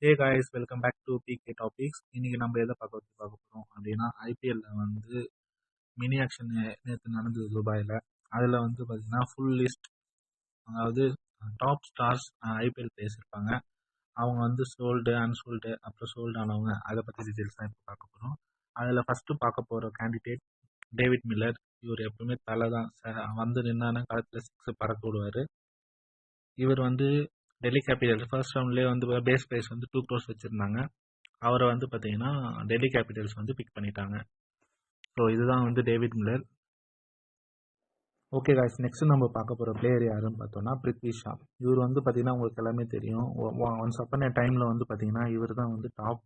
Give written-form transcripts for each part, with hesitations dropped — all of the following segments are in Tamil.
Hey guys, welcome back to PK topics. இன்னைக்கு நம்ம எதை பார்க்க போகிறோம் அப்படின்னா, ஐபிஎல்ல வந்து மினி ஆக்ஷன் நேற்று நடந்தது துபாயில். அதில் வந்து பார்த்தீங்கன்னா ஃபுல் லிஸ்ட், அதாவது டாப் ஸ்டார்ஸ் ஐபிஎல் பிளேயர்ஸ் இருப்பாங்க. அவங்க வந்து சோல்டு, அன்சோல்டு, அப்புறம் சோல்டு ஆனவங்க, அதை பற்றி டீட்டெயில்ஸ் தான் இப்போ பார்க்க போகிறோம். அதில் ஃபஸ்ட்டு பார்க்க போகிற கேண்டிடேட் டேவிட் மில்லர். இவர் எப்பவுமே தலை தான், வந்து நின்னான காலத்தில் சிக்ஸ் பறக்க விடுவார். இவர் வந்து டெல்லி கேபிட்டல்ஸ் ஃபர்ஸ்ட் ரவுண்ட்லேயே வந்து பேஸ் ப்ரைஸ் வந்து 2 crores வச்சுருந்தாங்க. அவரை வந்து பார்த்தீங்கன்னா டெல்லி கேபிட்டல்ஸ் வந்து பிக் பண்ணிட்டாங்க. ஸோ இதுதான் வந்து David Miller. Okay guys, next நம்ம பார்க்க போகிற பிளேயர் யாருன்னு பார்த்தோம்னா பிருத்வி ஷா. இவர் வந்து பார்த்தீங்கன்னா உங்களுக்கு எல்லாமே தெரியும். ஒன்ஸ் அப்பன் டைமில் வந்து பார்த்தீங்கன்னா இவர் தான் வந்து டாப்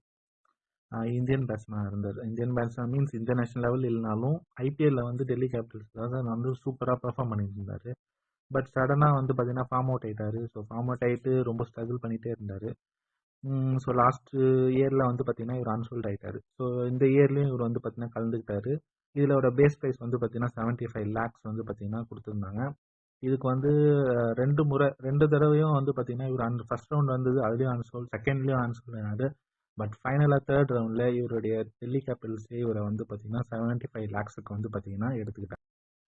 இந்தியன் பேட்ஸ்மேன் இருந்தார். Indian batsman means international level இல்லைனாலும் ஐபிஎல்ல வந்து டெல்லி கேபிட்டல்ஸ்க்காக வந்து சூப்பராக பெர்ஃபார்ம் பண்ணிட்டு இருந்தார். பட் சடனாக வந்து பார்த்தீங்கன்னா ஃபார்ம் அவுட் ஆயிட்டாரு. ஸோ ஃபார்ம் அவுட் ஆகிட்டு ரொம்ப ஸ்ட்ரகிள் பண்ணிகிட்டே இருந்தார். ஸோ லாஸ்ட் இயரில் வந்து பார்த்தீங்கன்னா இவர் அன்சோல்ட் ஆகிட்டார். ஸோ இந்த இயர்லேயும் இவர் வந்து பார்த்தீங்கன்னா கலந்துக்கிட்டாரு. இதோட பேஸ் ப்ரைஸ் வந்து பார்த்தீங்கன்னா 75 lakhs வந்து பார்த்தீங்கன்னா கொடுத்துருந்தாங்க. இதுக்கு வந்து ரெண்டு தடவையும் வந்து பார்த்தீங்கன்னா இவர் ஃபர்ஸ்ட் ரவுண்ட் வந்தது, அதுலேயும் அன்சோல்ட், செகண்ட்லேயும் அன்சோல்ட் ஆனாரு. பட் ஃபைனலாக தேர்ட் ரவுண்டில் இவருடைய டெல்லி கேபிட்டல்ஸே இவரை வந்து பார்த்தீங்கன்னா 75 lakhsக்கு வந்து பார்த்தீங்கன்னா எடுத்துக்கிட்டாங்க.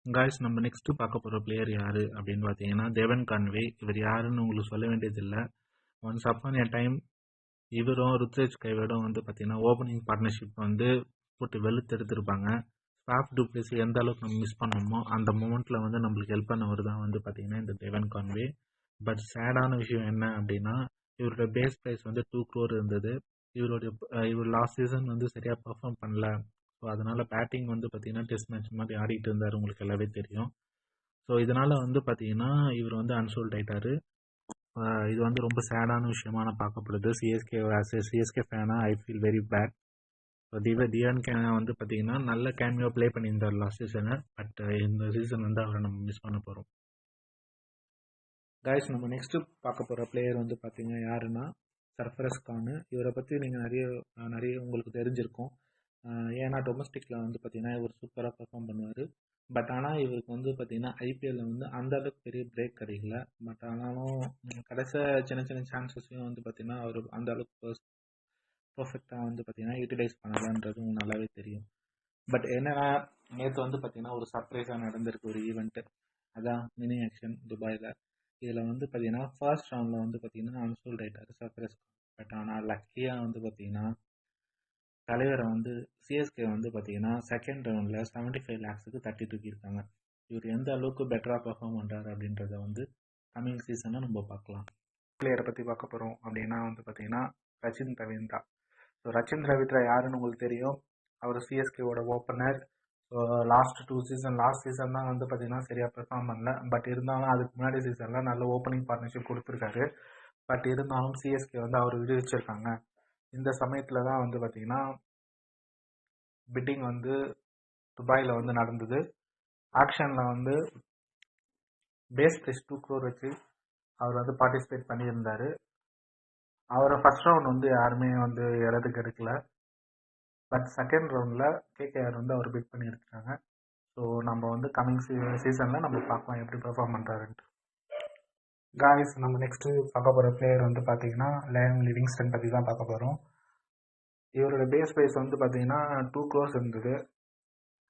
காய்ஸ், நம்ம நெக்ஸ்ட் பார்க்க போகிற பிளேயர் யாரு அப்படின்னு பார்த்தீங்கன்னா தேவன் கான்வே. இவர் யாருன்னு உங்களுக்கு சொல்ல வேண்டியதில்லை. ஒன்ஸ் அப்பான் எ டைம் இவரும் ருத்ராஜ் கைவேடும் வந்து பார்த்தீங்கன்னா ஓப்பனிங் பார்ட்னர்ஷிப் வந்து போட்டு வெளுத்து எடுத்திருப்பாங்க. ஸ்டாஃப் டூப்ளேசி எந்த அளவுக்கு நம்ம மிஸ் பண்ணோமோ அந்த மூமெண்ட்டில் வந்து நம்மளுக்கு ஹெல்ப் பண்ணவர் தான் வந்து பார்த்தீங்கன்னா இந்த தேவன் கான்வே. பட் சேடான விஷயம் என்ன அப்படின்னா இவரோட பேஸ் ப்ரைஸ் வந்து 2 crore இருந்தது. இவர் லாஸ்ட் சீசன் வந்து சரியாக பர்ஃபார்ம் பண்ணல. ஸோ அதனால் பேட்டிங் வந்து பார்த்தீங்கன்னா டெஸ்ட் மேட்ச் மாதிரி ஆடிட்டு இருந்தார், உங்களுக்கு எல்லாமே தெரியும். ஸோ இதனால் வந்து பார்த்தீங்கன்னா இவர் வந்து அன்சோல்ட் ஆயிட்டாரு. இது வந்து ரொம்ப சேடான விஷயமா நான் பார்க்கப்படுது. சிஎஸ்கே ஃபேனா ஐ ஃபீல் வெரி பேட். டிவன் கேனா வந்து பார்த்தீங்கன்னா நல்ல கேமியோ ப்ளே பண்ணியிருந்தார் லாஸ்ட் சீசனை. பட் இந்த சீசன் வந்து அவரை நம்ம மிஸ் பண்ண போகிறோம். கைஸ், நம்ம நெக்ஸ்ட் பார்க்க போகிற பிளேயர் வந்து பார்த்தீங்கன்னா யாருன்னா சர்ஃபரஸ் கான். இவரை பற்றி நீங்கள் நிறைய உங்களுக்கு தெரிஞ்சிருக்கும். ஏன்னா டொமஸ்டிக்கில் வந்து பார்த்தீங்கன்னா இவர் சூப்பராக பர்ஃபார்ம் பண்ணுவார். பட் ஆனால் இவருக்கு வந்து பார்த்தீங்கன்னா ஐபிஎல்ல வந்து அந்த அளவுக்கு பெரிய பிரேக் கிடைக்கல. பட் ஆனாலும் கடைசி சின்ன சின்ன சான்சஸையும் வந்து பார்த்தீங்கன்னா அவர் அந்த அளவுக்கு பர்ஃபெக்டாக வந்து பார்த்தீங்கன்னா யூட்டிலைஸ் பண்ணலான்றது உங்களுக்கு நல்லாவே தெரியும். பட் என்னன்னா நேற்று வந்து பார்த்தீங்கன்னா ஒரு சர்ப்ரைஸாக நடந்திருக்கு ஒரு ஈவெண்ட்டு. அதான் மினி ஆக்ஷன் துபாயில். இதில் வந்து பார்த்தீங்கன்னா ஃபர்ஸ்ட் ரவுண்டில் வந்து பார்த்தீங்கன்னா அன்சோல்ட் ஆயிட்டார் சர்ப்ரைஸ். பட் ஆனால் லக்கியாக வந்து பார்த்தீங்கன்னா தலைவரை வந்து சிஎஸ்கே வந்து பார்த்தீங்கன்னா செகண்ட் ரவுண்டில் 75 lakhsக்கு தட்டி தூக்கியிருக்காங்க. இவர் எந்த அளவுக்கு பெட்டராக பெர்ஃபார்ம் பண்ணுறாரு அப்படின்றத வந்து கம்மிங் சீசனில் நம்ம பார்க்கலாம். பிளேயரை பற்றி பார்க்க போகிறோம் அப்படின்னா வந்து பார்த்தீங்கன்னா ரச்சின் ரவீந்திரா. ஸோ ரச்சின் ரவீந்திரா யாருன்னு உங்களுக்கு தெரியும். அவர் சிஎஸ்கேவோட ஓப்பனர். ஸோ லாஸ்ட் சீசன் தான் வந்து பார்த்தீங்கன்னா சரியாக பெர்ஃபார்ம் பண்ணல. பட் இருந்தாலும் அதுக்கு முன்னாடி சீசனில் நல்ல ஓப்பனிங் பார்ட்னர்ஷிப் கொடுத்துருக்காரு. பட் இருந்தாலும் சிஎஸ்கே வந்து அவர் விடுவிச்சிருக்காங்க. இந்த சமயத்தில் தான் வந்து பார்த்தீங்கன்னா பிட்டிங் வந்து துபாயில் வந்து நடந்தது. ஆக்ஷனில் வந்து பேஸ் ப்ரைஸ் 2 crore வச்சு அவர் வந்து பார்ட்டிசிபேட் பண்ணியிருந்தார். அவரை ஃபர்ஸ்ட் ரவுண்ட் வந்து யாருமே வந்து இடத்துக்கு எடுக்கல. பட் செகண்ட் ரவுண்டில் கேகேஆர் வந்து அவர் பிட் பண்ணி எடுத்துட்டாங்க. ஸோ நம்ம வந்து கம்மிங் சீசனில் நம்ம பார்க்கலாம் எப்படி பெர்ஃபார்ம் பண்ணுறாருன்ட்டு. காய்ஸ், நம்ம நெக்ஸ்ட்டு பார்க்க போகிற பிளேயர் வந்து பார்த்தீங்கன்னா லியாம் லிவிங்ஸ்டன் பற்றி தான் பார்க்க போகிறோம். இவரோட பேஸ் ப்ரைஸ் வந்து பார்த்தீங்கன்னா 2 crores இருந்தது.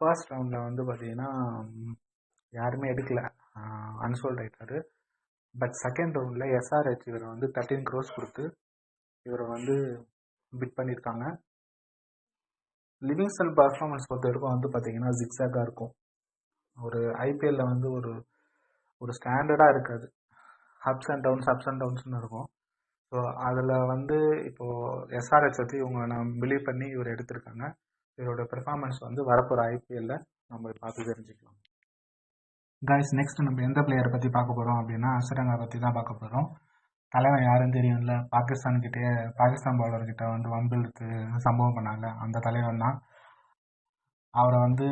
ஃபர்ஸ்ட் ரவுண்டில் வந்து பார்த்தீங்கன்னா யாருமே எடுக்கல, அன்சோல்ட் ஆகிட்டாரு. பட் செகண்ட் ரவுண்டில் எஸ்ஆர்ஹெச் இவரை வந்து 13 crores கொடுத்து இவரை வந்து பிட் பண்ணியிருக்காங்க. லிவிங்ஸ்டன் பர்ஃபார்மன்ஸ் பொறுத்த வரைக்கும் வந்து பார்த்தீங்கன்னா ஜிக்ஸாகாக இருக்கும். ஒரு ஐபிஎல்ல வந்து ஒரு ஸ்டாண்டர்டாக இருக்காது. அப்ஸ் அண்ட் டவுன்ஸ்னு இருக்கும். ஸோ அதில் வந்து இப்போது எஸ்ஆர்ஹெச் வச்சு இவங்க நான் பிலீவ் பண்ணி இவர் எடுத்திருக்காங்க. இவரோட பெர்ஃபார்மன்ஸ் வந்து வரப்போகிற ஐபிஎல்ல நம்ம பார்த்து தெரிஞ்சுக்கலாம். காய்ஸ், நெக்ஸ்ட் நம்ம எந்த பிளேயரை பற்றி பார்க்க போகிறோம் அப்படின்னா அசரங்கா பற்றி தான் பார்க்க போகிறோம். தலைவன் யாருன்னு தெரியும்ல, பாகிஸ்தான் பவுலர்கிட்ட வந்து வம்பிழுத்து சம்பவம் பண்ணாங்க அந்த தலைவன் தான். அவரை வந்து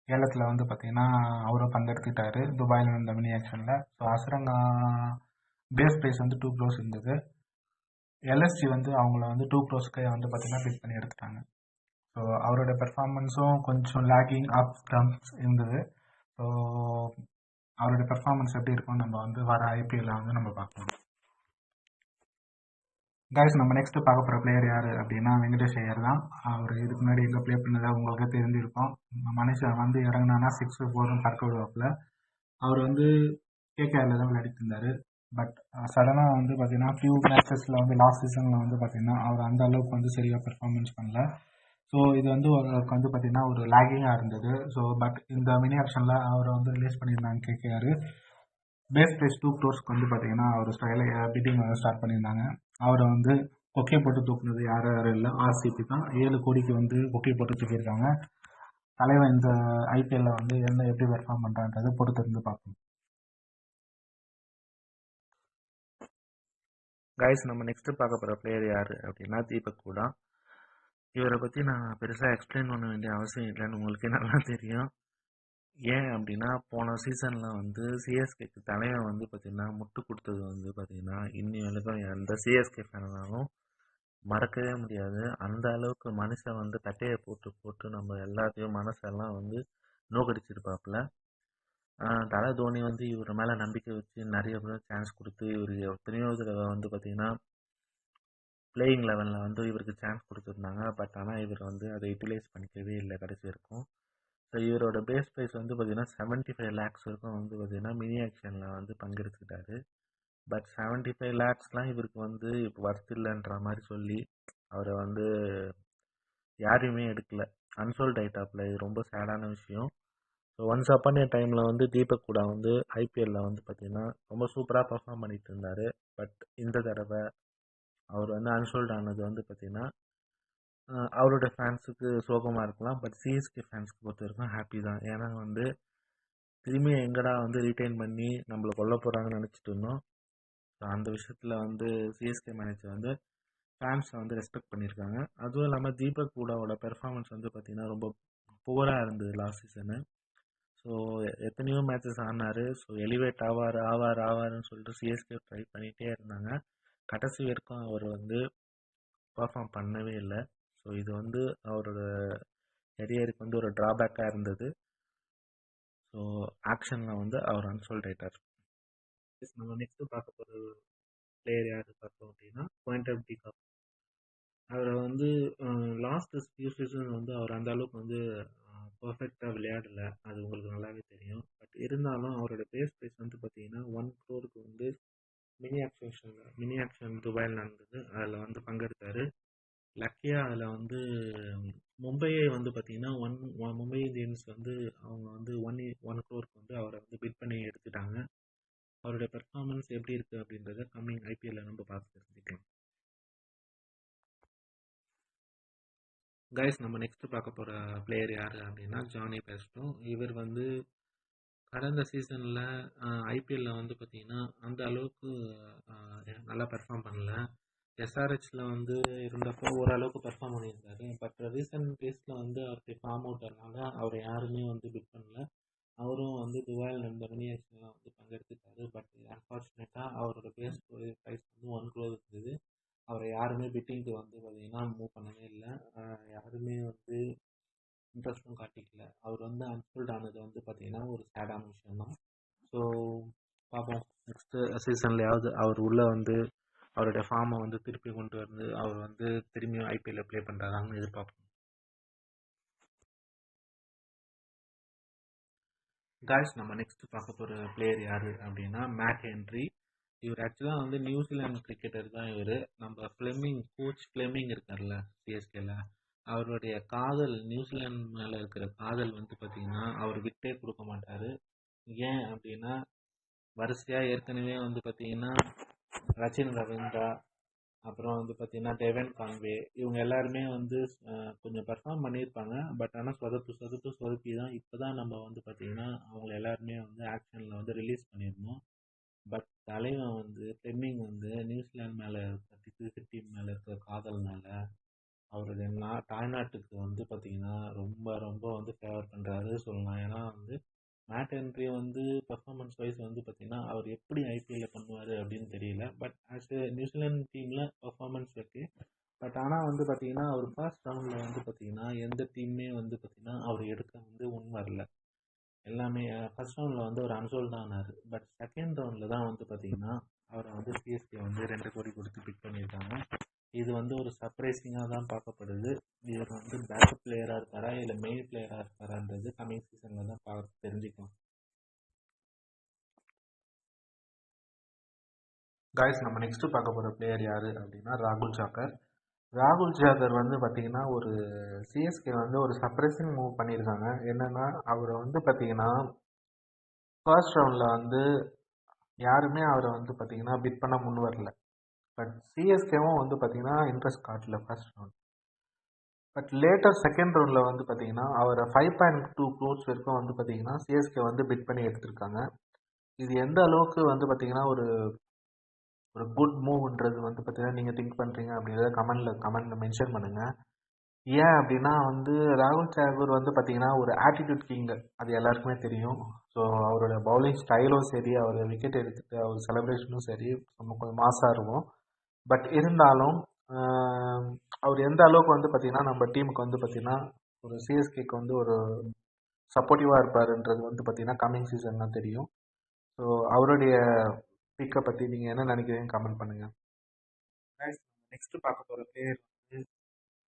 ஏலத்தில் வந்து பார்த்தீங்கன்னா அவரை பங்கெடுத்துக்கிட்டாரு துபாயில் நடந்த மினி ஆக்ஷனில். ஸோ அசரங்கா பேஸ் ப்ரைஸ் வந்து 2 crores இருந்தது. எல்எஸ்டி வந்து அவங்கள வந்து 2 crores வந்து பார்த்தீங்கன்னா பிக் பண்ணி எடுத்துட்டாங்க. ஸோ அவரோட பெர்ஃபார்மன்ஸும் கொஞ்சம் லேக்கிங் அப் டம்ஸ் இருந்தது. ஸோ அவரோட பெர்ஃபார்மன்ஸ் எப்படி இருக்கும்னு நம்ம வந்து வர ஐபிஎல்ல வந்து நம்ம பார்க்கலாம். கைஸ் நம்ம நெக்ஸ்ட் பார்க்க போகிற பிளேயர் யார் அப்படின்னா வெங்கடேஷ் ஐயர் தான். அவர் இதுக்கு முன்னாடி எங்கே ப்ளே பண்ணதை உங்களுக்கு தெரிஞ்சிருக்கும். மனுஷன் வந்து இறங்கினானா 6-4 பறக்க விடுவாப்புல. அவர் வந்து கேகேஆரில் தான் விளையாடிட்டு இருந்தார். பட் சடனாக வந்து பார்த்தீங்கன்னா ஃபியூ மேட்சஸில் வந்து லாஸ்ட் சீசனில் வந்து பார்த்தீங்கன்னா அவர் அந்த அளவுக்கு வந்து சரியாக பெர்ஃபார்மன்ஸ் பண்ணல. ஸோ இது வந்து அவருக்கு வந்து பார்த்தீங்கன்னா ஒரு லேகிங்காக இருந்தது. ஸோ பட் இந்த மினி ஆக்ஷனில் அவரை வந்து ரிலீஸ் பண்ணியிருந்தாங்க கேகேஆர். பேஸ் ப்ரைஸ் 2 crores வந்து பார்த்தீங்கன்னா அவர் ஸ்டைலை பிட்டிங் ஸ்டார்ட் பண்ணியிருந்தாங்க. அவரை வந்து கொக்கே போட்டு தூக்குனது யாரும் இல்லை, ஆர்சிபி தான். 7 கோடிக்கு வந்து கொக்கே போட்டு தூக்கியிருக்காங்க. தலைவன் இந்த ஐபிஎல்ல வந்து எப்படி பெர்ஃபார்ம் பண்ணுறான்றதை பொறுத்து இருந்து பார்க்கணும். கைஸ் நம்ம நெக்ஸ்ட் பார்க்க போகிற பிளேயர் யார் அப்படின்னா தீபக் கூட. இவரை பற்றி நான் பெருசாக எக்ஸ்பிளைன் பண்ண வேண்டிய அவசியம் இல்லைன்னு உங்களுக்கு நல்லா தெரியும். ஏன் அப்படின்னா போன சீசனில் வந்து சிஎஸ்கேக்கு தலைவன் வந்து பார்த்திங்கன்னா முட்டு கொடுத்தது வந்து பார்த்திங்கன்னா இன்னி வரைக்கும் எந்த சிஎஸ்கே ஃபேனாலும் மறக்கவே முடியாது. அந்த அளவுக்கு மனுஷன் வந்து கட்டையை போட்டு போட்டு நம்ம எல்லாத்தையும் மனசெல்லாம் வந்து நோக்கடிச்சிருப்பாப்புல. தலை தோனி வந்து இவர் மேலே நம்பிக்கை வச்சு நிறைய பேர் சான்ஸ் கொடுத்து இவர் எத்தனையோ தடவை வந்து பார்த்திங்கன்னா பிளேயிங் லெவலில் வந்து இவருக்கு சான்ஸ் கொடுத்துருந்தாங்க. பட் ஆனால் இவர் வந்து அதை யூட்டிலைஸ் பண்ணிக்கவே இல்லை கடைசி வரைக்கும். ஸோ இவரோட பேஸ் ப்ரைஸ் வந்து பார்த்திங்கன்னா 75 lakhs வரைக்கும் வந்து பார்த்திங்கன்னா மினி ஆக்ஷனில் வந்து பங்கெடுத்துக்கிட்டாரு. பட் 75 lakhsலாம் இவருக்கு வந்து இப்போ ஒர்த் இல்லைன்ற மாதிரி சொல்லி அவரை வந்து யாரையுமே எடுக்கல, அன்சோல்ட் ஆயிட்டாப்புல. இது ரொம்ப சேடான விஷயம். ஸோ ஒன்ஸ் அப்பான் ஏ டைமில் வந்து தீபக் கூட வந்து ஐபிஎல்லில் வந்து பார்த்திங்கன்னா ரொம்ப சூப்பராக பர்ஃபார்ம் பண்ணிட்டு இருந்தார். பட் இந்த தடவை அவர் வந்து அன்சோல்ட் ஆனது வந்து பார்த்திங்கன்னா அவரோட ஃபேன்ஸுக்கு சோகமாக இருக்கலாம். பட் சிஎஸ்கே ஃபேன்ஸுக்கு பொறுத்த வரைக்கும் ஹாப்பி தான். ஏன்னா வந்து திரும்பி எங்கடா வந்து ரீட்டைன் பண்ணி நம்மளை கொல்ல போகிறாங்கன்னு நினச்சிட்டு இருந்தோம். ஸோ அந்த விஷயத்தில் வந்து சிஎஸ்கே மேனேஜர் வந்து ஃபேன்ஸை வந்து ரெஸ்பெக்ட் பண்ணியிருக்காங்க. அதுவும் இல்லாமல் தீபக் கூடாவோட பெர்ஃபார்மன்ஸ் வந்து பார்த்திங்கன்னா ரொம்ப புவராக இருந்தது லாஸ்ட் சீசனு. ஸோ எத்தனையோ மேட்சஸ் ஆனார். ஸோ எலிவேட் ஆவாருன்னு சொல்லிட்டு சிஎஸ்கே ட்ரை பண்ணிகிட்டே இருந்தாங்க. கடைசி வரைக்கும் அவர் வந்து பர்ஃபார்ம் பண்ணவே இல்லை. ஸோ இது வந்து அவரோட கெரியருக்கு வந்து ஒரு ட்ராபேக்காக இருந்தது. ஸோ ஆக்ஷனில் வந்து அவர் அன்சோல்ட் ஆயிட்டார். நம்ம நெக்ஸ்ட் பார்க்க போகிற பிளேயர் யார் பார்த்தோம் அப்படின்னா குவாண்டம் டிகாக். அவரை வந்து லாஸ்ட் ஃபியூ சீசன் வந்து அவர் அந்த அளவுக்கு வந்து பர்ஃபெக்டாக விளையாடல, அது உங்களுக்கு நல்லாவே தெரியும். பட் இருந்தாலும் அவரோட பேஸ் ப்ரைஸ் வந்து பார்த்தீங்கன்னா 1 crore வந்து மினி ஆக்ஷன் துபாயில் நடந்தது, அதில் வந்து பங்கெடுத்தார். லக்கியாக அதில் வந்து மும்பையை வந்து பார்த்தீங்கன்னா மும்பை இந்தியன்ஸ் வந்து அவங்க வந்து 1 crore வந்து அவரை வந்து பிட் பண்ணி எடுத்துட்டாங்க. அவருடைய பெர்ஃபார்மன்ஸ் எப்படி இருக்குது அப்படின்றத கம்மிங் ஐபிஎல்ல நம்ம பார்த்து தெரிஞ்சுக்கலாம். கைஸ் நம்ம நெக்ஸ்ட் பார்க்க போகிற பிளேயர் யார் அப்படின்னா ஜானி பெஸ்டோ. இவர் வந்து கடந்த சீசனில் ஐபிஎல்ல வந்து பார்த்தீங்கன்னா அந்த அளவுக்கு நல்லா பெர்ஃபார்ம் பண்ணல. எஸ்ஆர்ஹெச்சில் வந்து இருந்தப்போ ஓரளவுக்கு பெர்ஃபார்ம் பண்ணியிருந்தாரு. பட் ரீசன்ட் டேஸில் வந்து அவருடைய ஃபார்ம் அவுட்னால அவரை யாருமே வந்து பிட் பண்ணல. அவரும் வந்து துபாயில் நடந்த மினி ஆக்ஷன்லாம் வந்து பங்கெடுத்துட்டாரு. பட் அன்ஃபார்ச்சுனேட்டாக அவரோட பேஸ் ப்ரைஸ் வந்து 1 crore இருந்தது. அவரை யாருமே பிட்டிங்க்கு வந்து பார்த்தீங்கன்னா மூவ் பண்ணவே இல்லை. யாருமே வந்து இன்ட்ரெஸ்ட்டும் காட்டிக்கல. அவர் வந்து அன்ஃபோல்ட் ஆனது வந்து பார்த்தீங்கன்னா ஒரு சேடான விஷயம் தான். ஸோ பார்ப்போம் நெக்ஸ்ட்டு சீசன்லையாவது அவர் உள்ளே வந்து அவருடைய ஃபார்மை வந்து திருப்பி கொண்டு வந்து அவர் வந்து திரும்பியும் ஐபிஎல்ல ப்ளே பண்ணுறாரான்னு எதிர்பார்ப்போம். காய்ஸ் நம்ம நெக்ஸ்ட் பார்க்க போகிற பிளேயர் யார் அப்படின்னா மேட் ஹென்ரி. இவர் ஆக்சுவலாக வந்து நியூசிலாந்து கிரிக்கெட்டர் தான். இவர் நம்ம கோச் ஃப்ளெமிங் இருக்கார்ல சிஎஸ்கேல, அவருடைய காதல் நியூசிலாந்து மேலே இருக்கிற காதல் வந்து பார்த்தீங்கன்னா அவர் விட்டே கொடுக்க மாட்டார். ஏன் அப்படின்னா வரிசையாக ஏற்கனவே வந்து பார்த்தீங்கன்னா ரச்சின் ரவீந்திரா, அப்புறம் வந்து பார்த்தீங்கன்னா டெவன் கான்வே, இவங்க எல்லாருமே வந்து கொஞ்சம் பெர்ஃபார்ம் பண்ணியிருப்பாங்க. பட் ஆனால் சொதப்பி தான் இப்போ தான் நம்ம வந்து பார்த்தீங்கன்னா அவங்க எல்லாருமே வந்து ஆக்ஷனில் வந்து ரிலீஸ் பண்ணியிருந்தோம். பட் தலைவன் வந்து ஃப்ளெமிங் வந்து நியூசிலாந்து மேலே கிரிக்கெட் டீம் மேலே இருக்கிற காதல்னால அவருடைய தாய்நாட்டுக்கு வந்து பார்த்தீங்கன்னா ரொம்ப ரொம்ப வந்து ஃபேவர் பண்ணுறாரு சொல்லலாம். ஏன்னா வந்து மேட் ஹென்ரி வந்து பர்ஃபார்மன்ஸ் வைஸ் வந்து பார்த்தீங்கன்னா அவர் எப்படி ஐபிஎல்ல பண்ணுவார் அப்படின்னு தெரியல. பட் ஆஸ் ஏ நியூசிலாந்து டீமில் பர்ஃபார்மன்ஸ் இருக்கு. பட் ஆனால் வந்து பார்த்தீங்கன்னா அவர் ஃபர்ஸ்ட் ரவுண்டில் வந்து பார்த்தீங்கன்னா எந்த டீமுமே வந்து பார்த்தீங்கன்னா அவர் எடுக்க வந்து வரல. எல்லாமே ஃபர்ஸ்ட் ரவுண்டில் வந்து ஒரு அன்சோல்ட் தான் ஆனார். பட் செகண்ட் ரவுண்டில் தான் வந்து பார்த்தீங்கன்னா அவரை வந்து சிஎஸ்கே வந்து 2 கோடி கொடுத்து பிக் பண்ணியிருக்காங்க. இது வந்து ஒரு சர்ப்ரைசிங்காக தான் பார்க்கப்படுது. இவர் வந்து பேக்கப் பிளேயராக இருக்காரா இல்லை மெயின் பிளேயராக இருக்காரான்றது கமிங் சீசனில் தான் பார்த்து தெரிஞ்சுக்கலாம். காய்ஸ், நம்ம நெக்ஸ்ட் பார்க்க போகிற பிளேயர் யார் அப்படின்னா ராகுல் சாக்கர். ராகுல் சாக்கர் வந்து பார்த்தீங்கன்னா ஒரு சிஎஸ்கே வந்து ஒரு சர்ப்ரைசிங் மூவ் பண்ணியிருக்காங்க. என்னன்னா அவரை வந்து பார்த்தீங்கன்னா ஃபர்ஸ்ட் ரவுண்டில் வந்து யாருமே அவரை வந்து பார்த்தீங்கன்னா பிட் பண்ண முன் வரல. பட் சிஎஸ்கேவும் வந்து பார்த்தீங்கன்னா இன்ட்ரெஸ்ட் காட்டல first round. But later second ரவுண்டில் வந்து பார்த்தீங்கன்னா அவரை 5.2 crores வரைக்கும் வந்து பார்த்தீங்கன்னா சிஎஸ்கே வந்து பிட் பண்ணி எடுத்திருக்காங்க. இது எந்த அளவுக்கு வந்து பார்த்தீங்கன்னா ஒரு ஒரு குட் மூவ்ன்றது வந்து பார்த்தீங்கன்னா நீங்கள் திங்க் பண்ணுறீங்க அப்படின்றத கமெண்ட்ல மென்ஷன் பண்ணுங்கள். ஏன் அப்படின்னா வந்து ராகுல் சாகூர் வந்து பார்த்தீங்கன்னா ஒரு ஆட்டிடியூட் கிங், அது எல்லாருக்குமே தெரியும். ஸோ அவரோட பவுலிங் ஸ்டைலும் சரி, அவர் விக்கெட் எடுத்துட்டு அவர் செலிப்ரேஷனும் சரி நம்ம கொஞ்சம் மாசாக இருக்கும். பட் இருந்தாலும் அவர் எந்த அளவுக்கு வந்து பார்த்தீங்கன்னா நம்ம டீமுக்கு வந்து பார்த்தீங்கன்னா ஒரு சிஎஸ்கேக்கு வந்து ஒரு சப்போர்ட்டிவாக இருப்பாருன்றது வந்து பார்த்தீங்கன்னா கம்மிங் சீசன் தான் தெரியும். ஸோ அவருடைய பிக்கை பற்றி நீங்கள் என்ன நினைக்கிறீங்க கமெண்ட் பண்ணுங்கள். நெக்ஸ்ட் பார்க்க போகிற பிளேயர் வந்து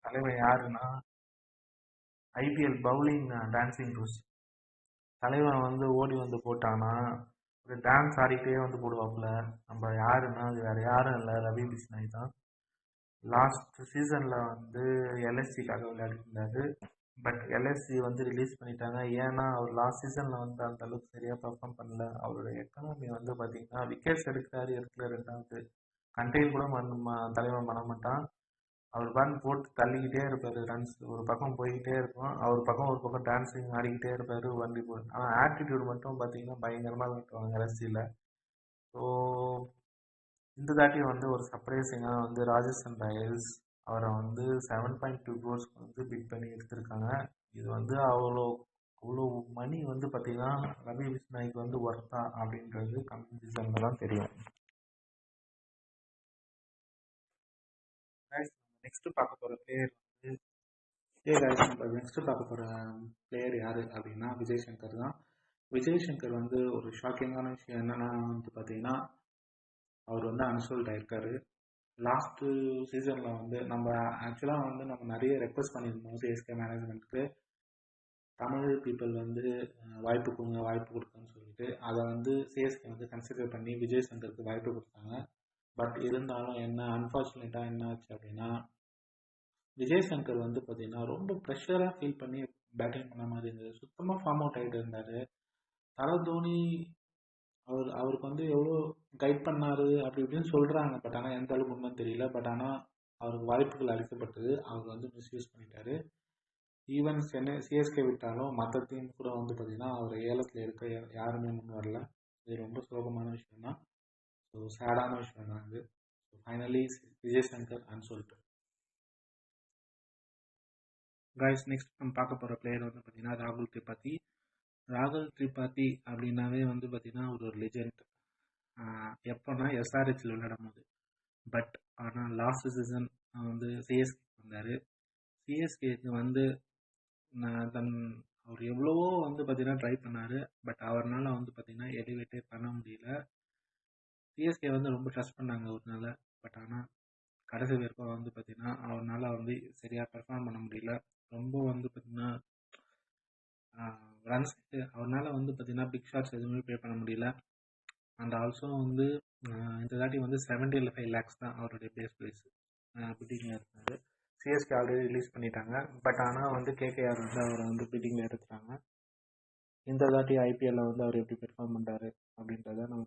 தலைவர் யாருன்னா ஐபிஎல் பவுலிங் டான்சிங் ரூஸ். தலைவன் வந்து ஓடி வந்து போட்டான்னா ஒரு டான்ஸ் ஆடிக்கிட்டே வந்து போடுவாப்புல. நம்ம யாருன்னா அது வேற யாரும் இல்லை, ரவி பிஷ்னாய் தான். லாஸ்ட் சீசனில் வந்து எல்எஸ்சிக்காக விளையாடிருந்தாரு. பட் எல்எஸ்சி வந்து ரிலீஸ் பண்ணிட்டாங்க. ஏன்னா அவர் லாஸ்ட் சீசனில் வந்து அந்த அளவுக்கு சரியாக பர்ஃபார்ம் பண்ணல. அவரோட எக்கனாமி வந்து பார்த்தீங்கன்னா விக்கெட்ஸ் எடுக்கிறாரு, எடுக்கல, ரெண்டாவது கண்ட்ரைல் கூட தலைவன் பண்ண மாட்டான். அவர் பாட்டு போட்டு தள்ளிக்கிட்டே இருப்பார். ரன்ஸ் ஒரு பக்கம் போய்கிட்டே இருக்கும், ஒரு பக்கம் டான்ஸிங் ஆடிக்கிட்டே இருப்பார் வண்டி போட்டு. ஆனால் ஆட்டிடியூட் மட்டும் பார்த்தீங்கன்னா பயங்கரமாக காட்டுவாங்க எல்எஸ்சியில். ஸோ இந்த தாட்டி வந்து ஒரு சர்ப்ரைசிங்காக வந்து ராஜஸ்தான் ராயல்ஸ் அவரை வந்து 7.2 crores வந்து பிட் பண்ணி எடுத்திருக்காங்க. இது வந்து அவ்வளோ மணி வந்து பார்த்தீங்கன்னா ரவி பிஷ்னாய்க்கு வந்து ஒர்த்தா அப்படின்றது கம்மிங் சீசனில் தான் தெரியும். நெக்ஸ்ட் பார்க்க போகிற பிளேயர் வந்து நெக்ஸ்ட் பார்க்க போகிற பிளேயர் யாரு அப்படின்னா விஜய் சங்கர் தான். விஜய் சங்கர் வந்து ஒரு ஷாக்கிங்கான விஷயம் என்னன்னா வந்து பார்த்தீங்கன்னா அவர் வந்து அன்சோல்ட் ஆயிருக்காரு. லாஸ்ட் சீசன்ல வந்து நம்ம ஆக்சுவலாக வந்து நம்ம நிறைய ரெக்வஸ்ட் பண்ணியிருந்தோம் சிஎஸ்கே மேனேஜ்மெண்ட்டுக்கு, தமிழ் பீப்புள் வந்து வாய்ப்பு கொடுங்கன்னு சொல்லிட்டு. அதை வந்து சிஎஸ்கே வந்து கன்சிடர் பண்ணி விஜய் சங்கருக்கு வாய்ப்பு கொடுத்தாங்க. பட் இருந்தாலும் அன்ஃபார்ச்சுனேட்டாக என்ன ஆச்சு அப்படின்னா விஜய் சங்கர் வந்து பார்த்தீங்கன்னா ரொம்ப ப்ரெஷராக ஃபீல் பண்ணி பேட்டிங் பண்ண மாதிரி இருந்தது. சுத்தமாக ஃபார்ம் அவுட் ஆகிட்டு இருந்தார். தலை தோனி அவருக்கு வந்து எவ்வளோ கைட் பண்ணாரு அப்படி இப்படின்னு சொல்கிறாங்க. பட் ஆனால் எந்த அளவுக்கு உண்மை தெரியல. பட் ஆனால் அவருக்கு வாய்ப்புகள் அளிக்கப்பட்டது, அவர் வந்து மிஸ்யூஸ் பண்ணிட்டாரு. ஈவன் சிஎஸ்கே விட்டாலும் மற்ற டீம் கூட வந்து பார்த்தீங்கன்னா அவர் ஏலத்தில் எடுக்க யாருமே முன் வரல. இது ரொம்ப சோகமான விஷயம் தான். ஸோ சேடான விஷயம் தான் இது. So finally Vijay Shankar unsold. Guys, next நம்ம பார்க்க போகிற பிளேயர் வந்து பார்த்தீங்கன்னா ராகுல் திரிபாதி. ராகுல் திரிபாதி அப்படின்னாவே வந்து பார்த்தீங்கன்னா ஒரு லெஜெண்ட். எப்போனா எஸ்ஆர்ஹெச்சில் விளையாடும் போது. பட் ஆனால் லாஸ்ட் சீசன் வந்து சிஎஸ்கே வந்தார். சிஎஸ்கேக்கு வந்து அவர் எவ்வளவோ வந்து பார்த்தீங்கன்னா ட்ரை பண்ணார். பட் அவரால் வந்து பார்த்தீங்கன்னா எலிவேட்டே பண்ண முடியல. சிஎஸ்கே வந்து ரொம்ப ட்ரஸ்ட் பண்ணாங்க அவர்னால. பட் ஆனால் கடைசி வரைக்கும் வந்து பார்த்தீங்கன்னா அவரால் வந்து சரியாக பெர்ஃபார்ம் பண்ண முடியல. ரொம்ப வந்து பார்த்தீங்கன்னா ரன்ஸ் அவரால் வந்து பார்த்தீங்கன்னா பிக் ஷாட்ஸ் எதுவுமே பே பண்ண முடியல. அண்ட் ஆல்சோ வந்து இந்த தாட்டி வந்து 75 lakhs தான் அவருடைய பேஸ் ப்ரைஸ் பிட்டிங்கில் இருந்தார். சிஎஸ்கே ஆல்ரெடி ரிலீஸ் பண்ணிட்டாங்க. பட் ஆனால் வந்து கேகேஆர் வந்து அவரை வந்து பிட்டிங்கில் எடுத்துட்டாங்க. இந்த தாட்டி ஐபிஎல்ல வந்து அவர் எப்படி பெர்ஃபார்ம் பண்ணுறாரு அப்படின்றத நம்ம